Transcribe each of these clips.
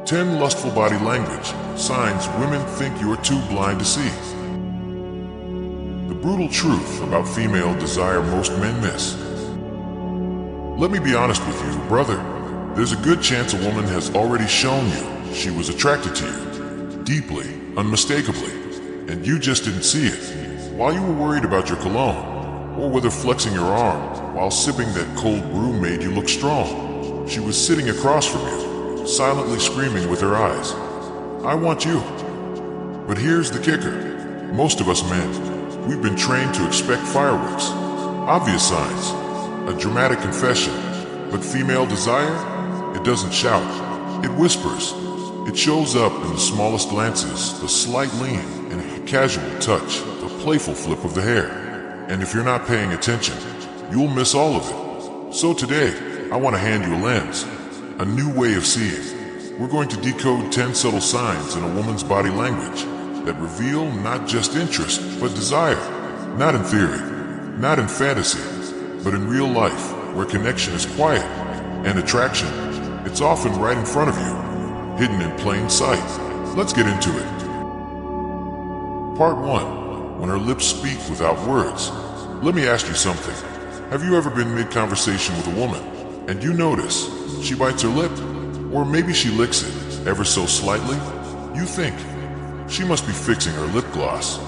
10 lustful body language signs women think you're too blind to see. The brutal truth about female desire most men miss. Let me be honest with you, brother. There's a good chance a woman has already shown you she was attracted to you, deeply, unmistakably, and you just didn't see it. While you were worried about your cologne, or whether flexing your arm while sipping that cold brew made you look strong, she was sitting across from you, silently screaming with her eyes, "I want you." But here's the kicker. Most of us men, we've been trained to expect fireworks, obvious signs, a dramatic confession. But female desire, it doesn't shout, it whispers. It shows up in the smallest glances, the slight lean and casual touch, the playful flip of the hair. And if you're not paying attention, you'll miss all of it. So today, I want to hand you a lens, a new way of seeing. We're going to decode 10 subtle signs in a woman's body language that reveal not just interest, but desire. Not in theory, not in fantasy, but in real life, where connection is quiet and attraction, it's often right in front of you, hidden in plain sight. Let's get into it. Part 1. When her lips speak without words. Let me ask you something. Have you ever been mid-conversation with a woman, and you notice she bites her lip, or maybe she licks it ever so slightly? You think, she must be fixing her lip gloss.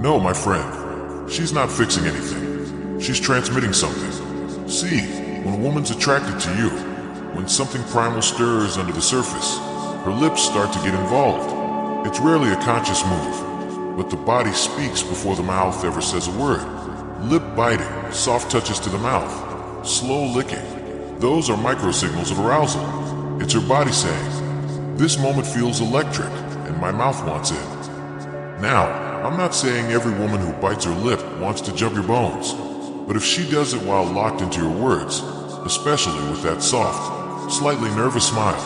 No, my friend, she's not fixing anything. She's transmitting something. See, when a woman's attracted to you, when something primal stirs under the surface, her lips start to get involved. It's rarely a conscious move, but the body speaks before the mouth ever says a word. Lip biting, soft touches to the mouth, slow licking. Those are microsignals of arousal. It's her body saying, "This moment feels electric, and my mouth wants in." Now, I'm not saying every woman who bites her lip wants to jump your bones, but if she does it while locked into your words, especially with that soft, slightly nervous smile,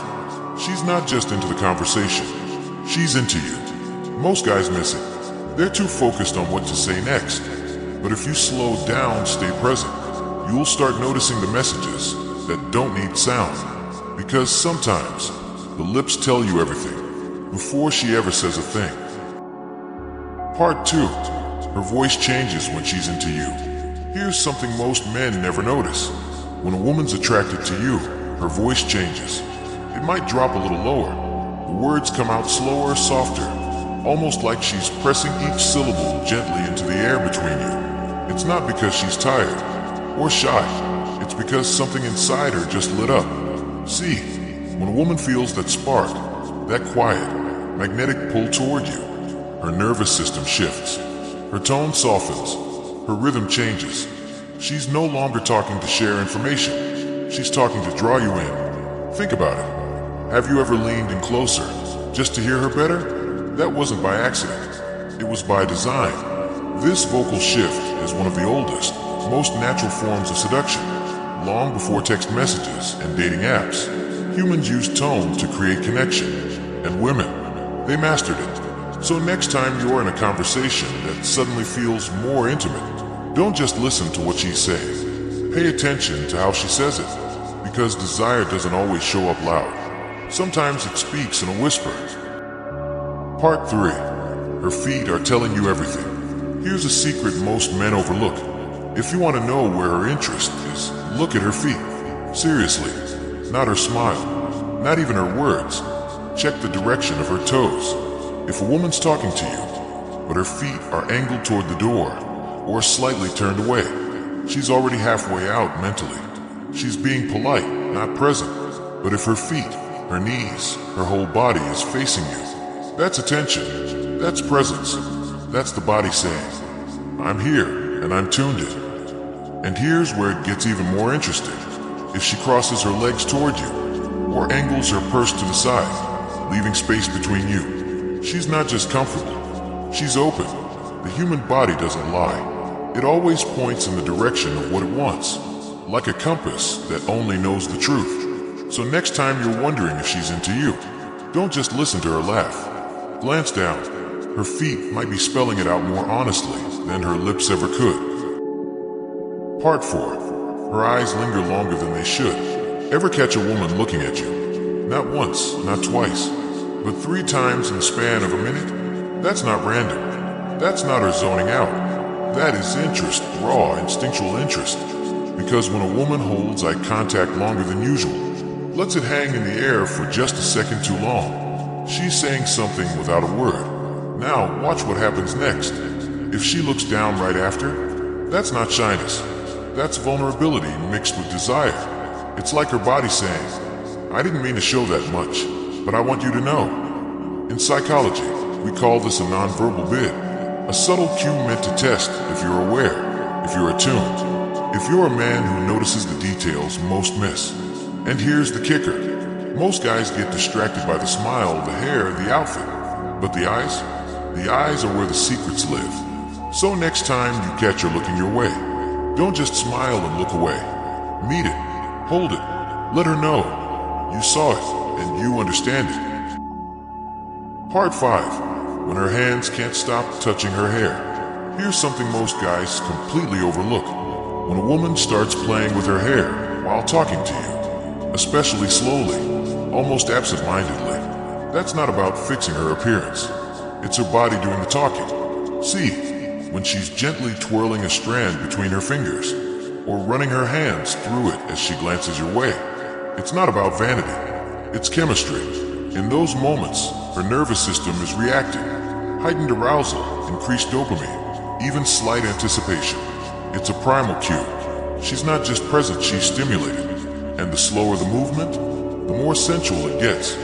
she's not just into the conversation, she's into you. Most guys miss it. They're too focused on what to say next. But if you slow down, stay present, you'll start noticing the messages that don't need sound. Because sometimes, the lips tell you everything, before she ever says a thing. Part 2. Her voice changes when she's into you. Here's something most men never notice. When a woman's attracted to you, her voice changes. It might drop a little lower. The words come out slower, softer, almost like she's pressing each syllable gently into the air between you. It's not because she's tired or shy. It's because something inside her just lit up. See, when a woman feels that spark, that quiet, magnetic pull toward you, her nervous system shifts. Her tone softens. Her rhythm changes. She's no longer talking to share information. She's talking to draw you in. Think about it. Have you ever leaned in closer just to hear her better? That wasn't by accident. It was by design. This vocal shift is one of the oldest, most natural forms of seduction. Long before text messages and dating apps, humans used tone to create connection. And women, they mastered it. So next time you're in a conversation that suddenly feels more intimate, don't just listen to what she's saying. Pay attention to how she says it, because desire doesn't always show up loud. Sometimes it speaks in a whisper. Part 3. Her feet are telling you everything. Here's a secret most men overlook. If you want to know where her interest is, look at her feet. Seriously, not her smile, not even her words. Check the direction of her toes. If a woman's talking to you, but her feet are angled toward the door, or slightly turned away, she's already halfway out mentally. She's being polite, not present. But if her feet, her knees, her whole body is facing you, that's attention, that's presence, that's the body saying, "I'm here, and I'm tuned in." And here's where it gets even more interesting. If she crosses her legs toward you, or angles her purse to the side, leaving space between you, she's not just comfortable, she's open. The human body doesn't lie. It always points in the direction of what it wants, like a compass that only knows the truth. So next time you're wondering if she's into you, don't just listen to her laugh. Glance down. Her feet might be spelling it out more honestly than her lips ever could. Part 4. Her eyes linger longer than they should. Ever catch a woman looking at you? Not once, not twice, but 3 times in the span of a minute? That's not random. That's not her zoning out. That is interest, raw, instinctual interest. Because when a woman holds eye contact longer than usual, lets it hang in the air for just a second too long, she's saying something without a word. Now, watch what happens next. If she looks down right after, that's not shyness. That's vulnerability mixed with desire. It's like her body saying, I didn't mean to show that much, but I want you to know. In psychology, we call this a nonverbal bid, a subtle cue meant to test if you're aware, if you're attuned. If you're a man who notices the details most miss. And here's the kicker. Most guys get distracted by the smile, the hair, the outfit. But the eyes are where the secrets live. So next time you catch her looking your way, don't just smile and look away. Meet it, hold it, let her know you saw it and you understand it. Part 5. When her hands can't stop touching her hair. Here's something most guys completely overlook. When a woman starts playing with her hair while talking to you, especially slowly, almost absent-mindedly, that's not about fixing her appearance. It's her body doing the talking. See, when she's gently twirling a strand between her fingers, or running her hands through it as she glances your way, it's not about vanity. It's chemistry. In those moments, her nervous system is reacting. Heightened arousal, increased dopamine, even slight anticipation. It's a primal cue. She's not just present, she's stimulated. And the slower the movement, the more sensual it gets.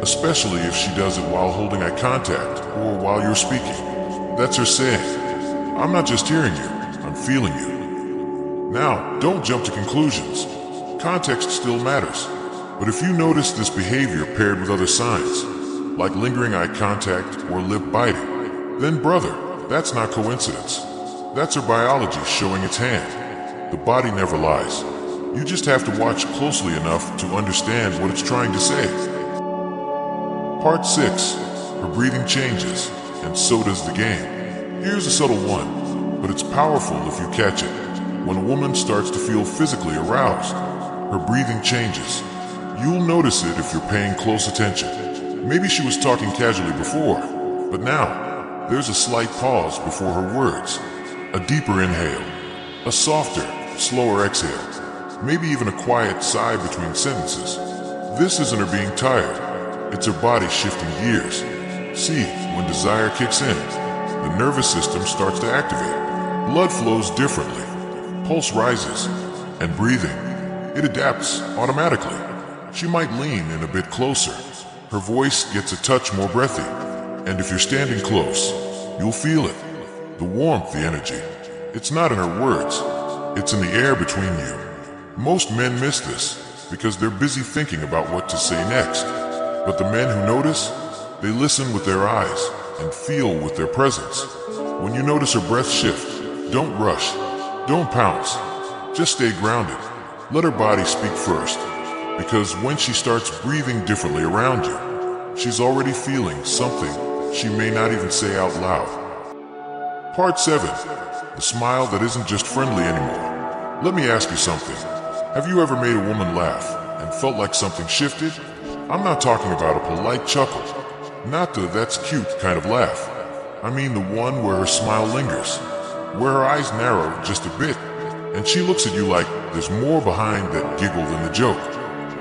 Especially if she does it while holding eye contact or while you're speaking. That's her saying, I'm not just hearing you, I'm feeling you. Now, don't jump to conclusions. Context still matters. But if you notice this behavior paired with other signs, like lingering eye contact or lip biting, then brother, that's not coincidence. That's her biology showing its hand. The body never lies. You just have to watch closely enough to understand what it's trying to say. Part 6. Her breathing changes, and so does the game. Here's a subtle one, but it's powerful if you catch it. When a woman starts to feel physically aroused, her breathing changes. You'll notice it if you're paying close attention. Maybe she was talking casually before, but now, there's a slight pause before her words. A deeper inhale, a softer, slower exhale, maybe even a quiet sigh between sentences. This isn't her being tired, it's her body shifting gears. See, when desire kicks in, the nervous system starts to activate. Blood flows differently, pulse rises, and breathing, it adapts automatically. She might lean in a bit closer, her voice gets a touch more breathy, and if you're standing close, you'll feel it. The warmth, the energy. It's not in her words. It's in the air between you. Most men miss this because they're busy thinking about what to say next. But the men who notice, they listen with their eyes and feel with their presence. When you notice her breath shift, don't rush. Don't pounce. Just stay grounded. Let her body speak first. Because when she starts breathing differently around you, she's already feeling something she may not even say out loud. Part 7. The smile that isn't just friendly anymore. Let me ask you something. Have you ever made a woman laugh and felt like something shifted? I'm not talking about a polite chuckle. Not the that's cute kind of laugh. I mean the one where her smile lingers, where her eyes narrow just a bit, and she looks at you like there's more behind that giggle than the joke.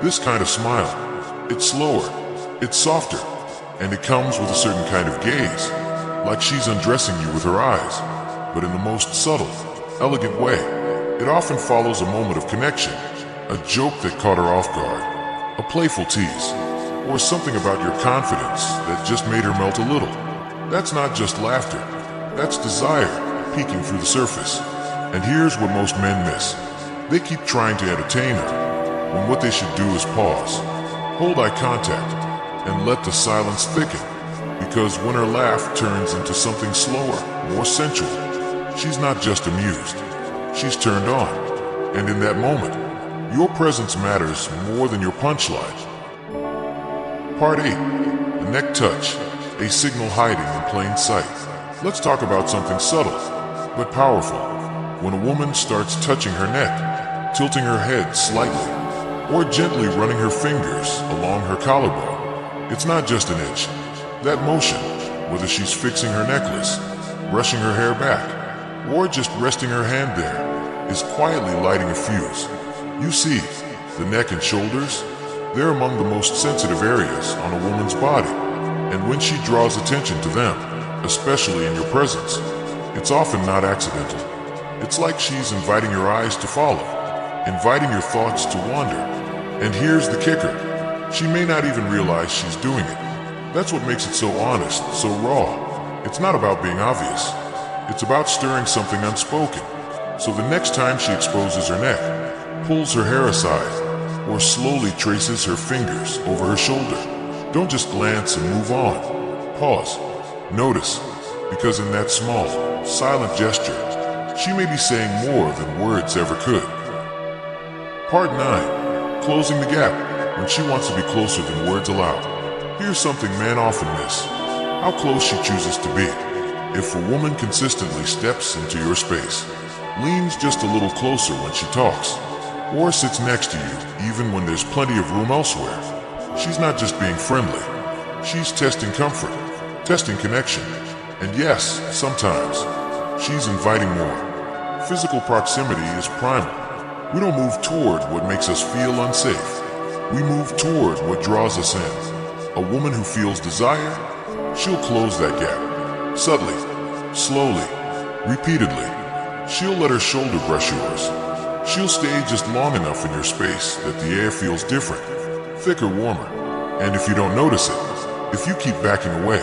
This kind of smile, it's slower, it's softer, and it comes with a certain kind of gaze. Like she's undressing you with her eyes, but in the most subtle, elegant way. It often follows a moment of connection, a joke that caught her off guard, a playful tease, or something about your confidence that just made her melt a little. That's not just laughter, that's desire peeking through the surface. And here's what most men miss. They keep trying to entertain her, when what they should do is pause, hold eye contact, and let the silence thicken. Because when her laugh turns into something slower, more sensual, she's not just amused, she's turned on. And in that moment, your presence matters more than your punchline. Part 8. The neck touch, a signal hiding in plain sight. Let's talk about something subtle, but powerful. When a woman starts touching her neck, tilting her head slightly, or gently running her fingers along her collarbone. It's not just an itch. That motion, whether she's fixing her necklace, brushing her hair back, or just resting her hand there, is quietly lighting a fuse. You see, the neck and shoulders, they're among the most sensitive areas on a woman's body, and when she draws attention to them, especially in your presence, it's often not accidental. It's like she's inviting your eyes to follow, inviting your thoughts to wander. And here's the kicker. She may not even realize she's doing it. That's what makes it so honest, so raw. It's not about being obvious. It's about stirring something unspoken. So the next time she exposes her neck, pulls her hair aside, or slowly traces her fingers over her shoulder, don't just glance and move on. Pause. Notice, because in that small, silent gesture, she may be saying more than words ever could. Part 9. Closing the gap when she wants to be closer than words allow. Here's something men often miss. How close she chooses to be. If a woman consistently steps into your space, leans just a little closer when she talks, or sits next to you even when there's plenty of room elsewhere, she's not just being friendly. She's testing comfort, testing connection, and yes, sometimes, she's inviting more. Physical proximity is primal. We don't move toward what makes us feel unsafe. We move toward what draws us in. A woman who feels desire, she'll close that gap. Subtly, slowly, repeatedly. She'll let her shoulder brush yours. She'll stay just long enough in your space that the air feels different, thicker, warmer. And if you don't notice it, if you keep backing away,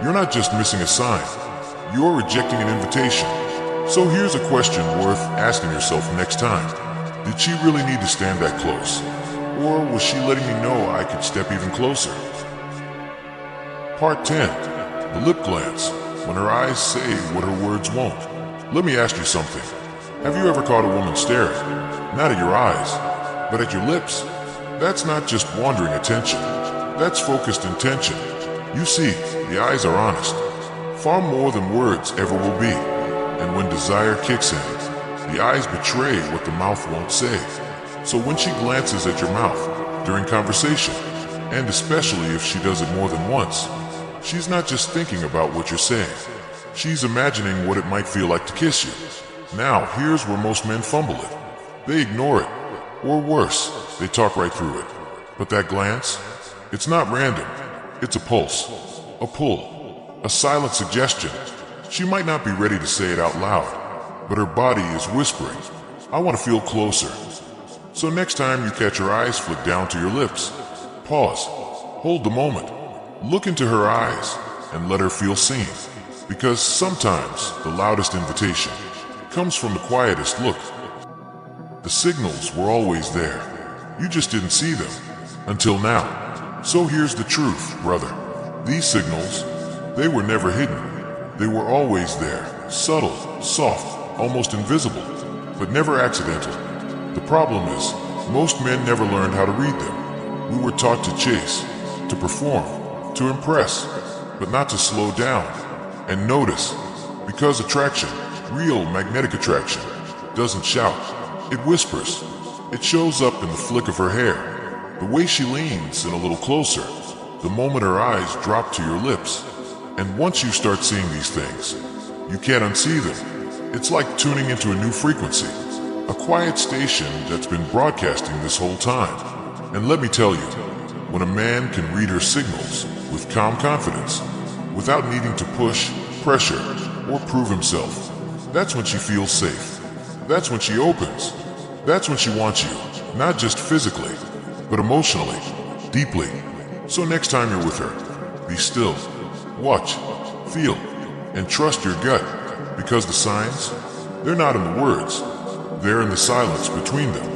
you're not just missing a sign, you're rejecting an invitation. So here's a question worth asking yourself next time. Did she really need to stand that close? Or was she letting me know I could step even closer? Part 10. The lip glance, when her eyes say what her words won't. Let me ask you something. Have you ever caught a woman staring? Not at your eyes, but at your lips? That's not just wandering attention. That's focused intention. You see, the eyes are honest, far more than words ever will be. And when desire kicks in, the eyes betray what the mouth won't say. So when she glances at your mouth during conversation, and especially if she does it more than once, she's not just thinking about what you're saying. She's imagining what it might feel like to kiss you. Now, here's where most men fumble it. They ignore it, or worse, they talk right through it. But that glance, it's not random. It's a pulse, a pull, a silent suggestion. She might not be ready to say it out loud, but her body is whispering, I want to feel closer. So next time you catch her eyes flick down to your lips, pause, hold the moment, look into her eyes, and let her feel seen. Because sometimes the loudest invitation comes from the quietest look. The signals were always there. You just didn't see them until now. So here's the truth, brother. These signals, they were never hidden. They were always there, subtle, soft, almost invisible, but never accidental. The problem is, most men never learned how to read them. We were taught to chase, to perform, to impress, but not to slow down and notice. Because attraction, real magnetic attraction, doesn't shout. It whispers. It shows up in the flick of her hair, the way she leans in a little closer, the moment her eyes drop to your lips. And once you start seeing these things, you can't unsee them. It's like tuning into a new frequency, a quiet station that's been broadcasting this whole time. And let me tell you, when a man can read her signals with calm confidence, without needing to push, pressure, or prove himself, that's when she feels safe. That's when she opens. That's when she wants you, not just physically, but emotionally, deeply. So next time you're with her, be still, watch, feel, and trust your gut, because the signs, they're not in the words, they're in the silence between them.